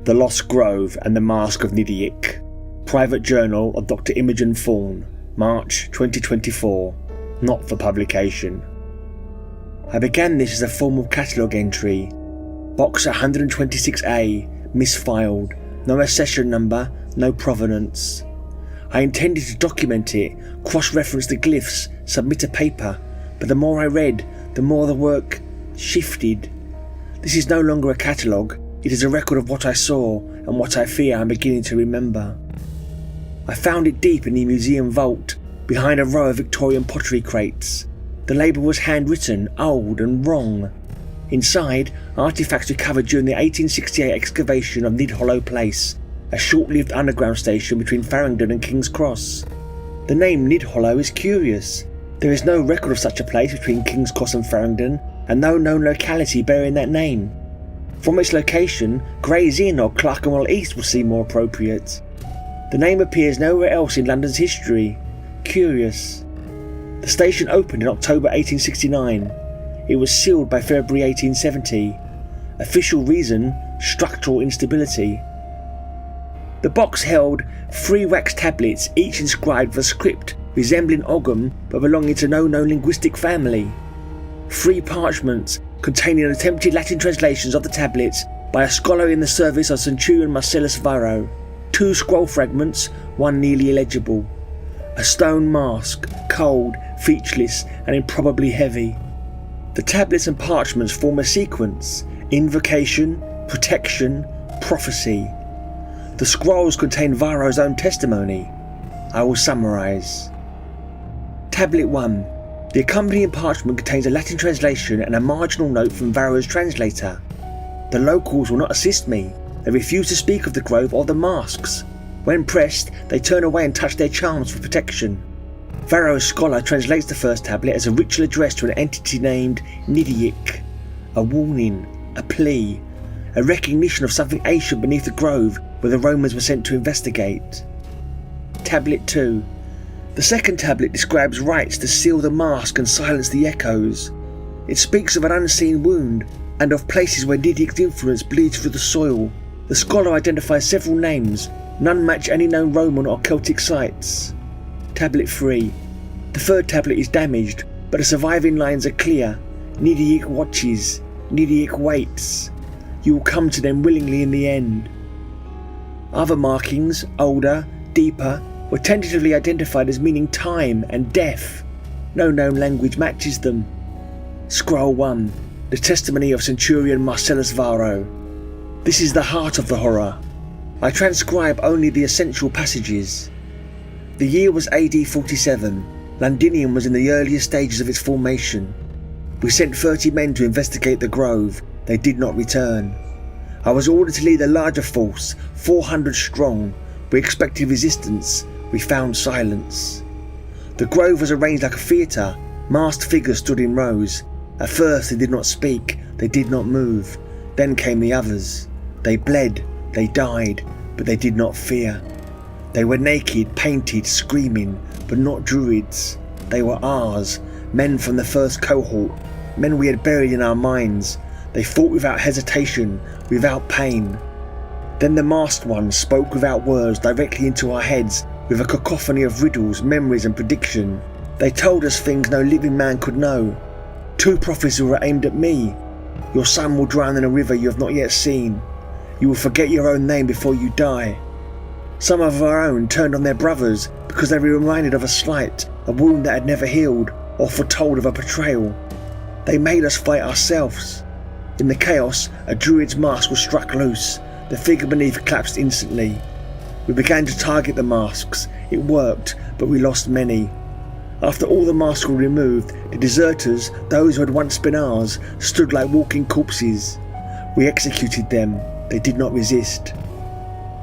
The Lost Grove and the Mask of Nydyhik. Private Journal of Dr. Imogen Thorne, March 2024. Not for publication. I began this as a formal catalogue entry. Box 126A, misfiled. No accession number, no provenance. I intended to document it, cross-reference the glyphs, submit a paper, but the more I read, the more the work shifted. This is no longer a catalogue, it is a record of what I saw and what I fear I'm beginning to remember. I found it deep in the museum vault, behind a row of Victorian pottery crates. The label was handwritten, old and wrong. Inside, artefacts recovered during the 1868 excavation of Nydyhik Place, a short-lived underground station between Farringdon and King's Cross. The name Nydyhik is curious. There is no record of such a place between King's Cross and Farringdon, and no known locality bearing that name. From its location, Gray's Inn or Clerkenwell East would seem more appropriate. The name appears nowhere else in London's history. Curious. The station opened in October 1869. It was sealed by February 1870. Official reason: structural instability. The box held 3 wax tablets, each inscribed with a script resembling Ogham but belonging to no known linguistic family. 3 parchments containing attempted Latin translations of the tablets by a scholar in the service of Centurion Marcellus Varro. 2 scroll fragments, one nearly illegible. A stone mask, cold, featureless and improbably heavy. The tablets and parchments form a sequence: invocation, protection, prophecy. The scrolls contain Varro's own testimony. I will summarise. Tablet 1. The accompanying parchment contains a Latin translation and a marginal note from Varro's translator. The locals will not assist me. They refuse to speak of the grove or the masks. When pressed, they turn away and touch their charms for protection. Varro's scholar translates the first tablet as a ritual address to an entity named Nydyhik. A warning, a plea, a recognition of something ancient beneath the grove where the Romans were sent to investigate. Tablet 2. The second tablet describes rites to seal the mask and silence the echoes. It speaks of an unseen wound and of places where Nydyhik's influence bleeds through the soil. The scholar identifies several names, none match any known Roman or Celtic sites. Tablet 3. The third tablet is damaged, but the surviving lines are clear. Nydyhik watches, Nydyhik waits. You will come to them willingly in the end. Other markings, older, deeper, were tentatively identified as meaning time and death. No known language matches them. Scroll 1. The testimony of Centurion Marcellus Varro. This is the heart of the horror. I transcribe only the essential passages. The year was AD 47. Londinium was in the earliest stages of its formation. We sent 30 men to investigate the grove. They did not return. I was ordered to lead a larger force, 400 strong. We expected resistance. We found silence. The grove was arranged like a theatre. Masked figures stood in rows. At first they did not speak, they did not move. Then came the others. They bled, they died, but they did not fear. They were naked, painted, screaming, but not druids. They were ours, men from the first cohort, men we had buried in our minds. They fought without hesitation, without pain. Then the masked ones spoke without words directly into our heads with a cacophony of riddles, memories and prediction. They told us things no living man could know. 2 prophecies were aimed at me. Your son will drown in a river you have not yet seen. You will forget your own name before you die. Some of our own turned on their brothers because they were reminded of a slight, a wound that had never healed, or foretold of a betrayal. They made us fight ourselves. In the chaos, a druid's mask was struck loose. The figure beneath collapsed instantly. We began to target the masks. It worked, but we lost many. After all the masks were removed, the deserters, those who had once been ours, stood like walking corpses. We executed them. They did not resist.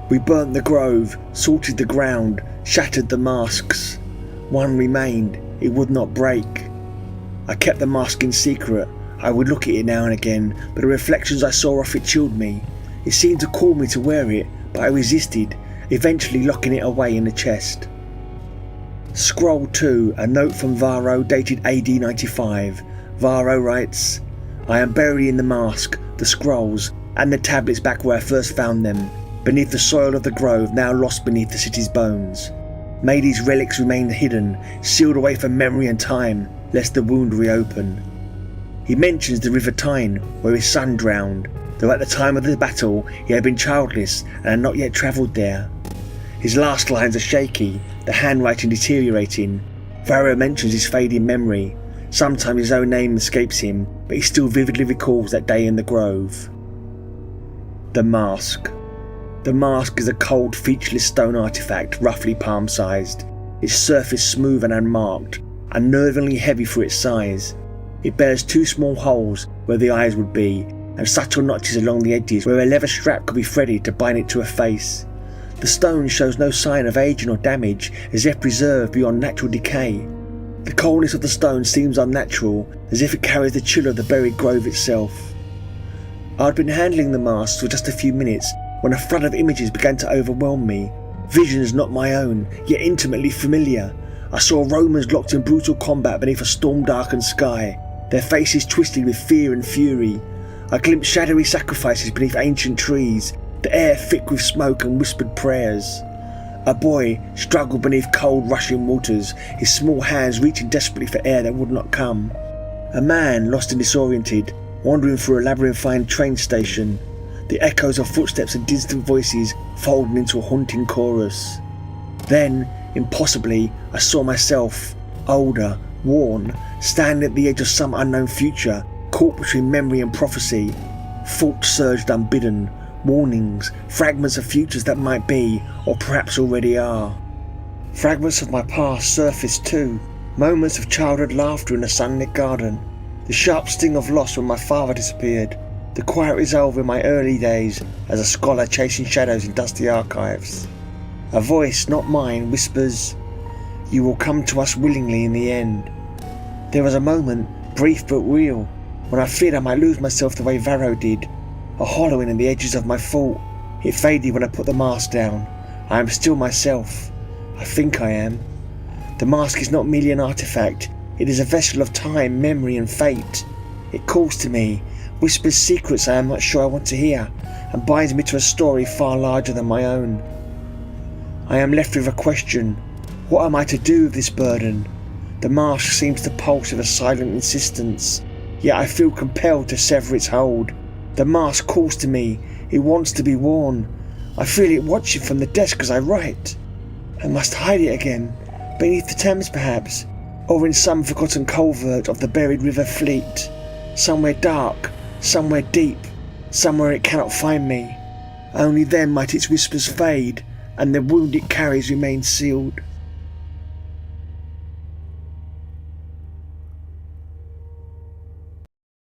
We burnt the grove, salted the ground, shattered the masks. One remained. It would not break. I kept the mask in secret. I would look at it now and again, but the reflections I saw off it chilled me. It seemed to call me to wear it, but I resisted, eventually locking it away in the chest. Scroll 2, a note from Varro dated AD 95. Varro writes, I am buried in the mask, the scrolls, and the tablets back where I first found them, beneath the soil of the grove now lost beneath the city's bones. May these relics remain hidden, sealed away from memory and time, lest the wound reopen. He mentions the River Tyne, where his son drowned, though at the time of the battle he had been childless and had not yet travelled there. His last lines are shaky, the handwriting deteriorating. Varro mentions his fading memory. Sometimes his own name escapes him, but he still vividly recalls that day in the grove. The Mask. The mask is a cold, featureless stone artifact, roughly palm-sized, its surface smooth and unmarked, unnervingly heavy for its size. It bears 2 small holes where the eyes would be, and subtle notches along the edges where a leather strap could be threaded to bind it to a face. The stone shows no sign of aging or damage, as if preserved beyond natural decay. The coldness of the stone seems unnatural, as if it carries the chill of the buried grove itself. I had been handling the mask for just a few minutes when a flood of images began to overwhelm me. Visions not my own, yet intimately familiar. I saw Romans locked in brutal combat beneath a storm-darkened sky, their faces twisted with fear and fury. I glimpsed shadowy sacrifices beneath ancient trees, the air thick with smoke and whispered prayers. A boy struggled beneath cold, rushing waters, his small hands reaching desperately for air that would not come. A man, lost and disoriented, wandering through a labyrinthine train station, the echoes of footsteps and distant voices folding into a haunting chorus. Then, impossibly, I saw myself, older, worn, standing at the edge of some unknown future, caught between memory and prophecy. Thoughts surged unbidden, warnings, fragments of futures that might be, or perhaps already are. Fragments of my past surfaced too, moments of childhood laughter in a sunlit garden, the sharp sting of loss when my father disappeared, the quiet resolve in my early days as a scholar chasing shadows in dusty archives. A voice, not mine, whispers, "You will come to us willingly in the end." There was a moment, brief but real, when I feared I might lose myself the way Varro did, a hollowing in the edges of my thought. It faded when I put the mask down. I am still myself. I think I am. The mask is not merely an artifact. It is a vessel of time, memory and fate. It calls to me, whispers secrets I am not sure I want to hear, and binds me to a story far larger than my own. I am left with a question. What am I to do with this burden? The mask seems to pulse with a silent insistence, yet I feel compelled to sever its hold. The mask calls to me. It wants to be worn. I feel it watching from the desk as I write. I must hide it again, beneath the Thames perhaps, or in some forgotten culvert of the buried River Fleet. Somewhere dark, somewhere deep, somewhere it cannot find me. Only then might its whispers fade, and the wound it carries remain sealed.